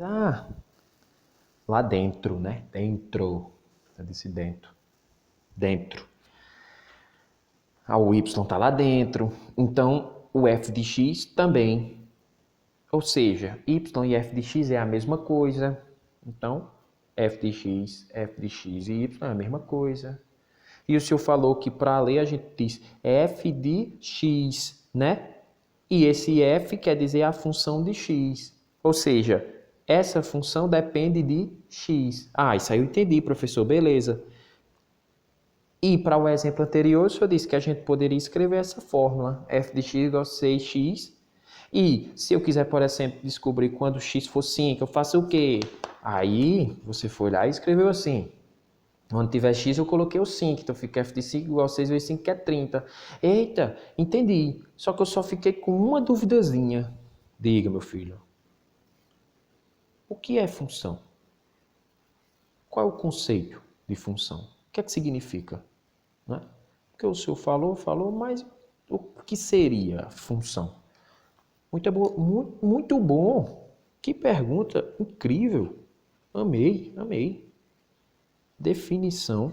Ah, lá dentro, né? Dentro. Eu disse dentro. Dentro. O y está lá dentro. Então, o f de x também. Ou seja, y e f de x é a mesma coisa. Então, f de x e y é a mesma coisa. E o senhor falou que para ler a gente diz f de x, né? E esse f quer dizer a função de x. Ou seja, essa função depende de x. Isso aí eu entendi, professor, beleza. E para o exemplo anterior, o senhor disse que a gente poderia escrever essa fórmula, f de x igual a 6x. E se eu quiser, por exemplo, descobrir quando x for 5, eu faço o quê? Aí você foi lá e escreveu assim. Onde tiver x, eu coloquei o 5. Então fica f de 5 igual a 6 vezes 5, que é 30. Eita, entendi. Só que eu só fiquei com uma duvidazinha. Diga, meu filho. O que é função? Qual é o conceito de função? O que é que significa? Né? Porque o senhor falou, mas o que seria função? Muito bom. Que pergunta incrível. Amei. Definição.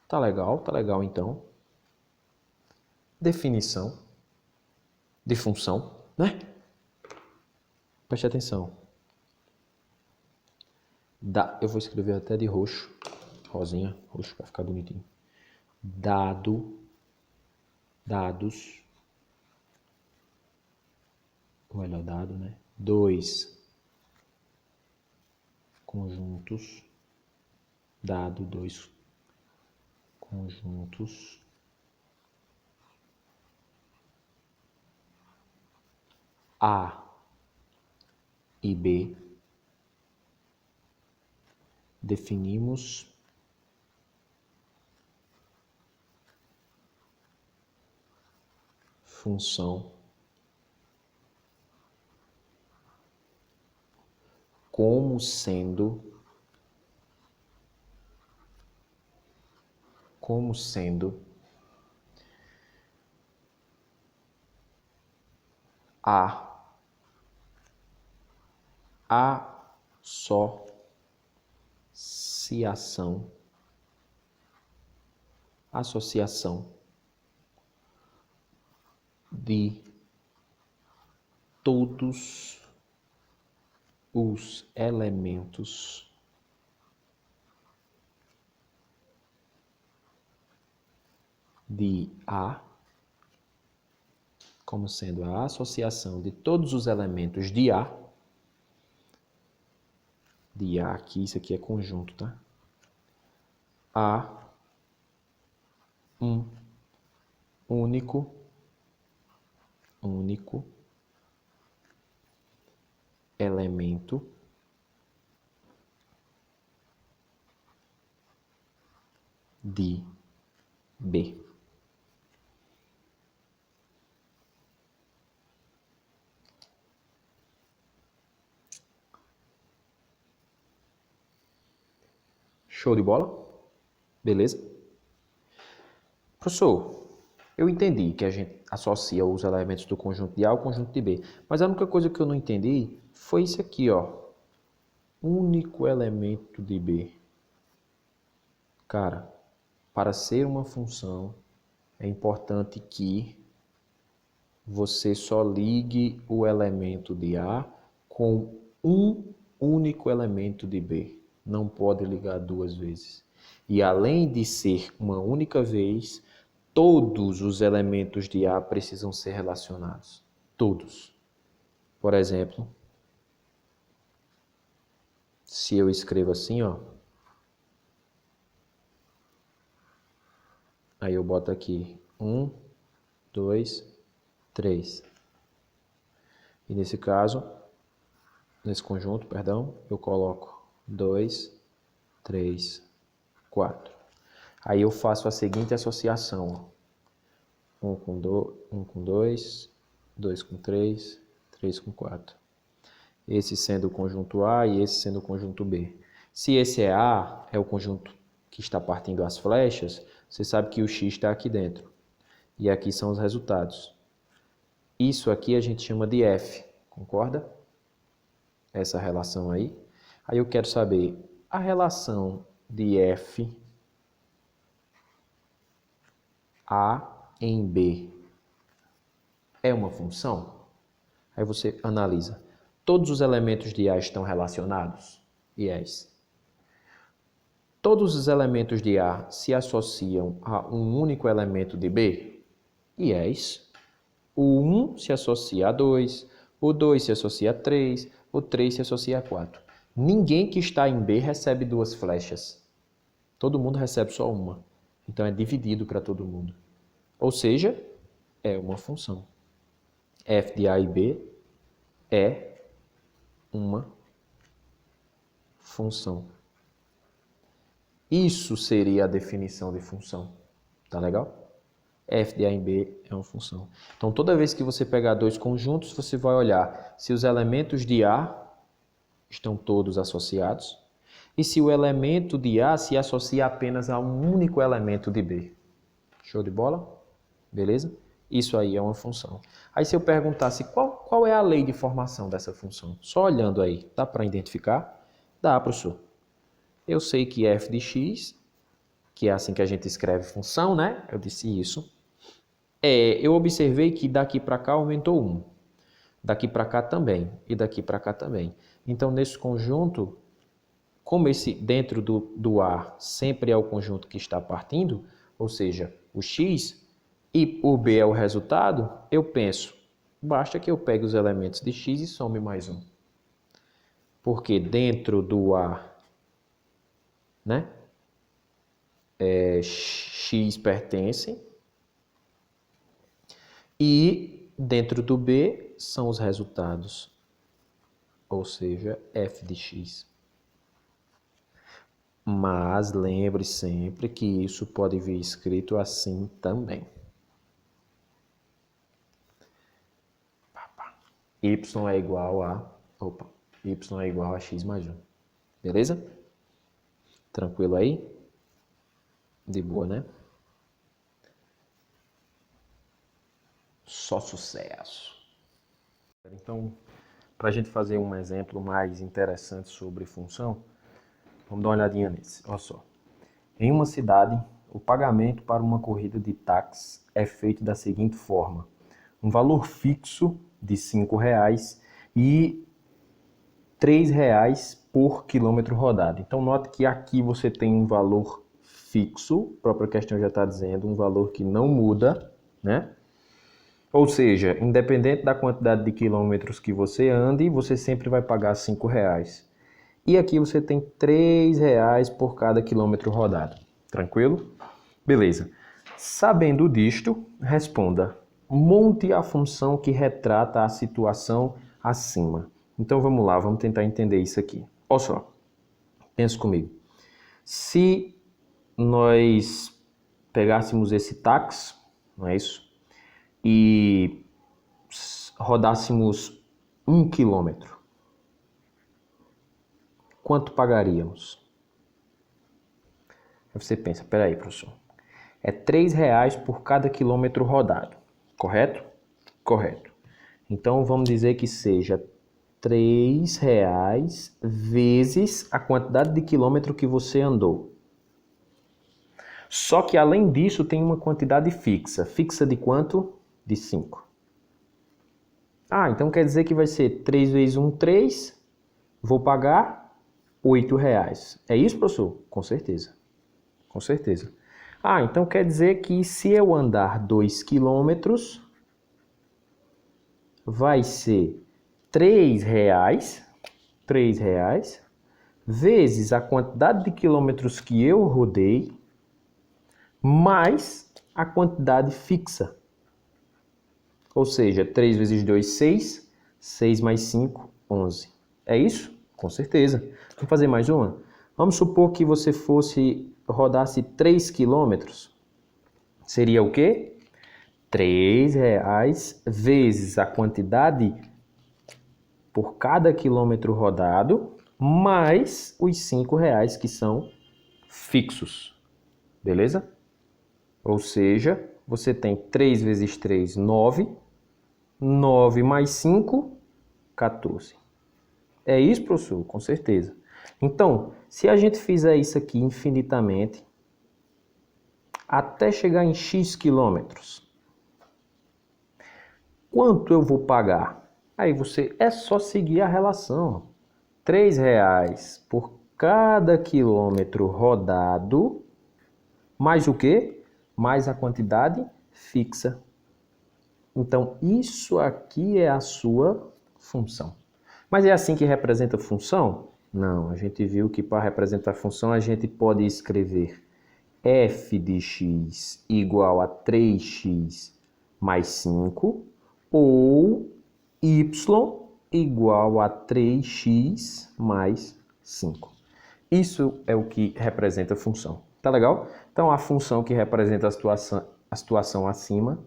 Tá legal então. Definição de função, né? Preste atenção. Eu vou escrever até de roxo, rosinha, roxo para ficar bonitinho. Dados, o melhor dado, né? 2 conjuntos, dado 2 conjuntos A e B, definimos função como sendo a associação de todos os elementos de A, como sendo a associação de todos os elementos de A aqui, isso aqui é conjunto, tá? A um único elemento de B. Show de bola? Beleza? Professor, eu entendi que a gente associa os elementos do conjunto de A ao conjunto de B, mas a única coisa que eu não entendi foi isso aqui, ó. Único elemento de B. Cara, para ser uma função, é importante que você só ligue o elemento de A com um único elemento de B. Não pode ligar duas vezes. E além de ser uma única vez, todos os elementos de A precisam ser relacionados. Todos. Por exemplo, se eu escrevo assim, ó. Aí eu boto aqui 1, 2, 3. E nesse caso, nesse conjunto, perdão, eu coloco 2, 3, 4. Aí eu faço a seguinte associação. 1 com 2, 2 com 3, 3 com 4. Esse sendo o conjunto A e esse sendo o conjunto B. Se esse é A, é o conjunto que está partindo as flechas, você sabe que o X está aqui dentro. E aqui são os resultados. Isso aqui a gente chama de F, concorda? essa relação aí. Aí eu quero saber a relação de f A em B é uma função? Aí você analisa. Todos os elementos de A estão relacionados? Yes. Todos os elementos de A se associam a um único elemento de B? Yes. O 1 se associa a 2, o 2 se associa a 3, o 3 se associa a 4. Ninguém que está em B recebe duas flechas. Todo mundo recebe só uma. Então é dividido para todo mundo. Ou seja, é uma função. F de A e B é uma função. Isso seria a definição de função. Tá legal? F de A em B é uma função. Então, toda vez que você pegar dois conjuntos, você vai olhar se os elementos de A estão todos associados e se o elemento de A se associa apenas a um único elemento de B. Show de bola? Beleza? Isso aí é uma função. Aí se eu perguntasse qual é a lei de formação dessa função? Só olhando aí, dá para identificar? Dá, professor. Eu sei que f de x, que é assim que a gente escreve função, né? Eu disse isso. Eu observei que daqui para cá aumentou 1. Daqui para cá também. E daqui para cá também. Então, nesse conjunto, como esse dentro do A sempre é o conjunto que está partindo, ou seja, o x, e o B é o resultado, eu penso, basta que eu pegue os elementos de x e some mais um. Porque dentro do A, né, x pertence, e dentro do B são os resultados, ou seja, f de x. Mas lembre sempre que isso pode vir escrito assim também. Y é igual a x mais 1. Beleza? Tranquilo aí? De boa, né? Só sucesso. Então, para a gente fazer um exemplo mais interessante sobre função, vamos dar uma olhadinha nesse. Olha só. Em uma cidade, o pagamento para uma corrida de táxi é feito da seguinte forma. Um valor fixo de R$ 5,00 e R$ 3,00 por quilômetro rodado. Então, note que aqui você tem um valor fixo, a própria questão já está dizendo, um valor que não muda, né? Ou seja, independente da quantidade de quilômetros que você ande, você sempre vai pagar R$ 5,00. E aqui você tem R$ 3,00 por cada quilômetro rodado. Tranquilo? Beleza. Sabendo disto, responda. Monte a função que retrata a situação acima. Então vamos lá, vamos tentar entender isso aqui. Olha só, pensa comigo. Se nós pegássemos esse táxi, não é isso? E rodássemos 1 quilômetro, quanto pagaríamos? Aí você pensa, peraí, professor, é R$ 3,00 por cada quilômetro rodado, correto? Correto. Então vamos dizer que seja R$ 3,00 vezes a quantidade de quilômetro que você andou. Só que além disso tem uma quantidade fixa. Fixa de quanto? De 5. Então quer dizer que vai ser 3 vezes 1, 3. Vou pagar R$ 8,00. É isso, professor? Com certeza. Com certeza. Então quer dizer que se eu andar 2 quilômetros, vai ser R$ 3,00 vezes a quantidade de quilômetros que eu rodei, mais a quantidade fixa. Ou seja, 3 vezes 2, 6. 6 mais 5, 11. É isso? Com certeza. Vamos fazer mais uma? Vamos supor que você rodasse 3 quilômetros. Seria o quê? R$ 3,00 vezes a quantidade por cada quilômetro rodado, mais os R$ 5,00 que são fixos. Beleza? Ou seja, você tem 3 vezes 3, 9. 9 mais 5, 14. É isso, professor? Com certeza. Então, se a gente fizer isso aqui infinitamente, até chegar em x quilômetros, quanto eu vou pagar? Aí você é só seguir a relação. R$ 3 por cada quilômetro rodado, mais o quê? Mais a quantidade fixa. Então, isso aqui é a sua função. Mas é assim que representa a função? Não, a gente viu que para representar a função a gente pode escrever f de x igual a 3x mais 5 ou y igual a 3x mais 5. Isso é o que representa a função. Tá legal? Então, a função que representa a situação acima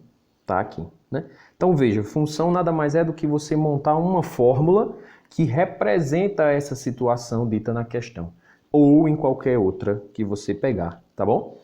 está aqui, né? Então, veja, função nada mais é do que você montar uma fórmula que representa essa situação dita na questão, ou em qualquer outra que você pegar, tá bom?